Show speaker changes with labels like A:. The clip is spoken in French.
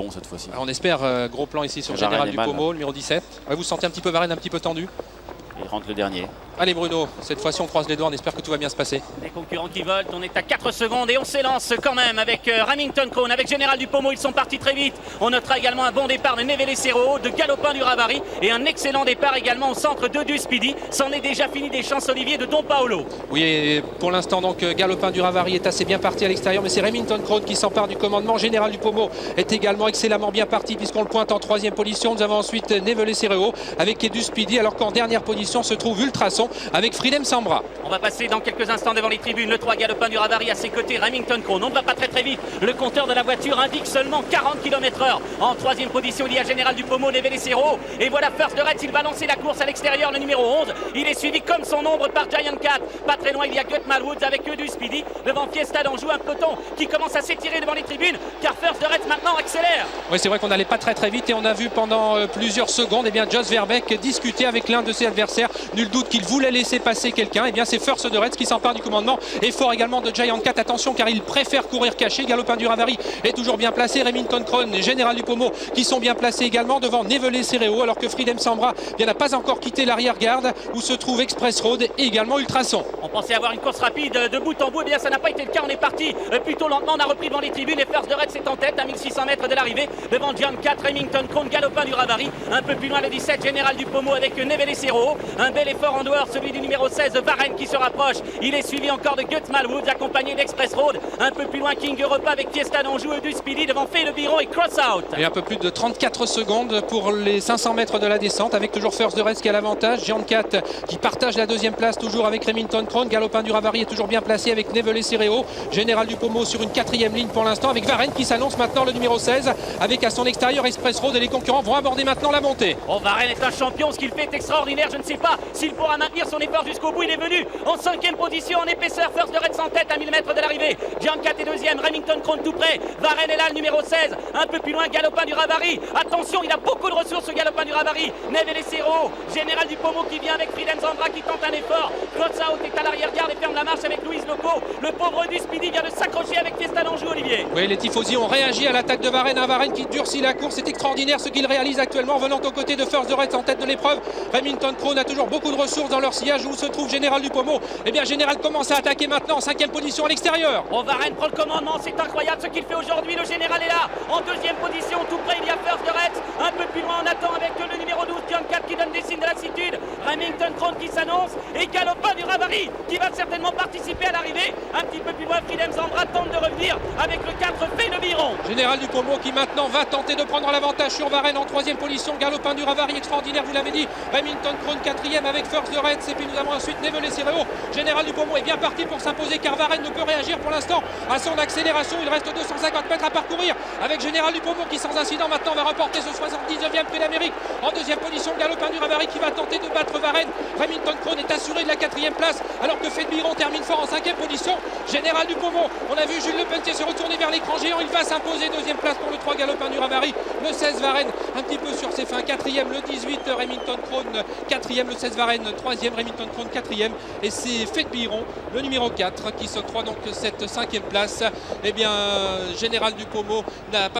A: bon cette fois-ci.
B: On espère gros plan ici sur
A: Varenne
B: Général
A: est mal,
B: Dupomo, numéro 17. Ouais, vous sentez un petit peu Varenne un petit peu tendu?
A: Il rentre le dernier.
B: Allez Bruno, cette fois-ci on croise les doigts, on espère que tout va bien se passer.
C: Les concurrents qui volent, on est à 4 secondes et on s'élance quand même avec Remington Crone, avec Général Dupomo, ils sont partis très vite. On notera également un bon départ de Nevele Serro, de Galopin du Ravary et un excellent départ également au centre de Duspidi. C'en est déjà fini des chances Olivier de Don Paolo.
B: Oui, et pour l'instant donc Galopin du Ravary est assez bien parti à l'extérieur, mais c'est Remington Crone qui s'empare du commandement. Général Dupomo est également excellemment bien parti puisqu'on le pointe en 3e position. Nous avons ensuite Nevele Serro avec Duspidi, alors qu'en dernière position se trouve Ultrason avec Fridem Sambra.
C: On va passer dans quelques instants devant les tribunes. Le 3 Galopin du Ravary à ses côtés, Remington Crone. On ne va pas très vite. Le compteur de la voiture indique seulement 40 km/h. En 3e position, il y a Général Dupomo, Nevele Serro. Et voilà First de Retz, il va lancer la course à l'extérieur, le numéro 11. Il est suivi comme son ombre par Giant Cat. Pas très loin, il y a Gutman Woods avec eux du Speedy. Devant Fiesta d'Anjou, un peloton qui commence à s'étirer devant les tribunes, car First de Retz maintenant accélère.
B: Oui, c'est vrai qu'on n'allait pas très vite et on a vu pendant plusieurs secondes Jos Verbeek discuter avec l'un de ses adversaires. Nul doute qu'il voulait laisser passer quelqu'un. Et bien c'est First de Retz qui s'empare du commandement. Et fort également de Giant Cat, attention car il préfère courir caché. Galopin du Ravary est toujours bien placé. Remington Crone et Général Dupomo qui sont bien placés également devant Nevele Serro, alors que Fridem Sambra n'a pas encore quitté l'arrière-garde où se trouve Express Road et également Ultrason.
C: On pensait avoir une course rapide de bout en bout, et bien ça n'a pas été le cas. On est parti plutôt lentement, on a repris devant les tribunes et First de Retz est en tête à 1600 mètres de l'arrivée devant Giant Cat, Remington Crone, Galopin du Ravary. Un peu plus loin le 17 Général Dupomo avec Nevele Serro. Un bel effort en dehors, celui du numéro 16 Varenne qui se rapproche. Il est suivi encore de Gutman Woods accompagné d'Express Road. Un peu plus loin King Europa avec Fiesta d'Anjou et du Speedy devant Fay Le Biron et Crossout.
B: Et un peu plus de 34 secondes pour les 500 mètres de la descente avec toujours First de Retz qui a l'avantage. Giant Cat qui partage la 2e place toujours avec Remington Crone. Galopin du Ravary est toujours bien placé avec Nevele Serro. Général Dupomo sur une 4e ligne pour l'instant avec Varenne qui s'annonce maintenant le numéro 16 avec à son extérieur Express Road et les concurrents vont aborder maintenant la montée.
C: Oh, Varenne est un champion, ce qu'il fait est extraordinaire. Je ne sais pas s'il pourra maintenir son effort jusqu'au bout. Il est venu en 5e position en épaisseur. First de Retz en tête à 1000 mètres de l'arrivée. Giant Cat est 2e, Remington Crone tout près. Varenne est là, le numéro 16. Un peu plus loin, Galopin du Ravary. Attention, il a beaucoup de ressources, ce Galopin du Ravary. Nevele Serro, Général Dupomo qui vient avec Fridem Sambra qui tente un effort. Crossout est à l'arrière-garde et ferme la marche avec Louise Loco. Le pauvre du Speedy vient de s'accrocher avec Fiesta d'Anjou, Olivier.
B: Oui, les tifosi ont réagi à l'attaque de Varenne. Un Varenne qui durcit la course. C'est extraordinaire ce qu'il réalise actuellement, venant aux côtés de First de Retz en tête de l'épreuve. Remington Crone a toujours beaucoup de ressources dans leur sillage où se trouve Général Dupomo. Eh bien, Général commence à attaquer maintenant en 5e position à l'extérieur.
C: Oh, Varenne prend le commandement, c'est incroyable ce qu'il fait aujourd'hui. Le Général est là, en 2e position, tout près, il y a First de Retz. Un peu plus loin, on attend avec le numéro 12, Giant Cat qui donne des signes de lassitude. Remington Crone qui s'annonce et Galopin du Ravary qui va certainement participer à l'arrivée. Un petit peu plus loin, Fridem Sambra tente de revenir avec le 4 Fay Le Biron.
B: Général Dupomo qui maintenant va tenter de prendre l'avantage sur Varenne en 3e position. Galopin du Ravary extraordinaire, vous l'avez dit. Remington Crone 4e avec First de Retz. Et puis nous avons ensuite Nevele Serro. Général Dupomo est bien parti pour s'imposer car Varenne ne peut réagir pour l'instant à son accélération. Il reste 250 mètres à parcourir avec Général Dupomo qui sans incident maintenant va reporter ce 79e prix d'Amérique. En 2e position, Galopin du Ravary qui va tenter de battre Varenne. Remington Crone est assuré de la 4e place alors que Fay Le Biron termine fort en 5e position. Général Dupomo, on a vu Jules Lepelletier se retourner vers l'écran géant. Il va s'imposer 2e place pour le 3 Galopin du Ravary. Le 16 Varenne un petit peu sur ses fins. 4e le 18 Remington Crone. 4e le 16 Varenne. 3e Remington Crone 4e. Et c'est Fay Le Biron, le numéro 4 qui s'octroie donc cette 5e place. Eh bien, Général Dupomo n'a pas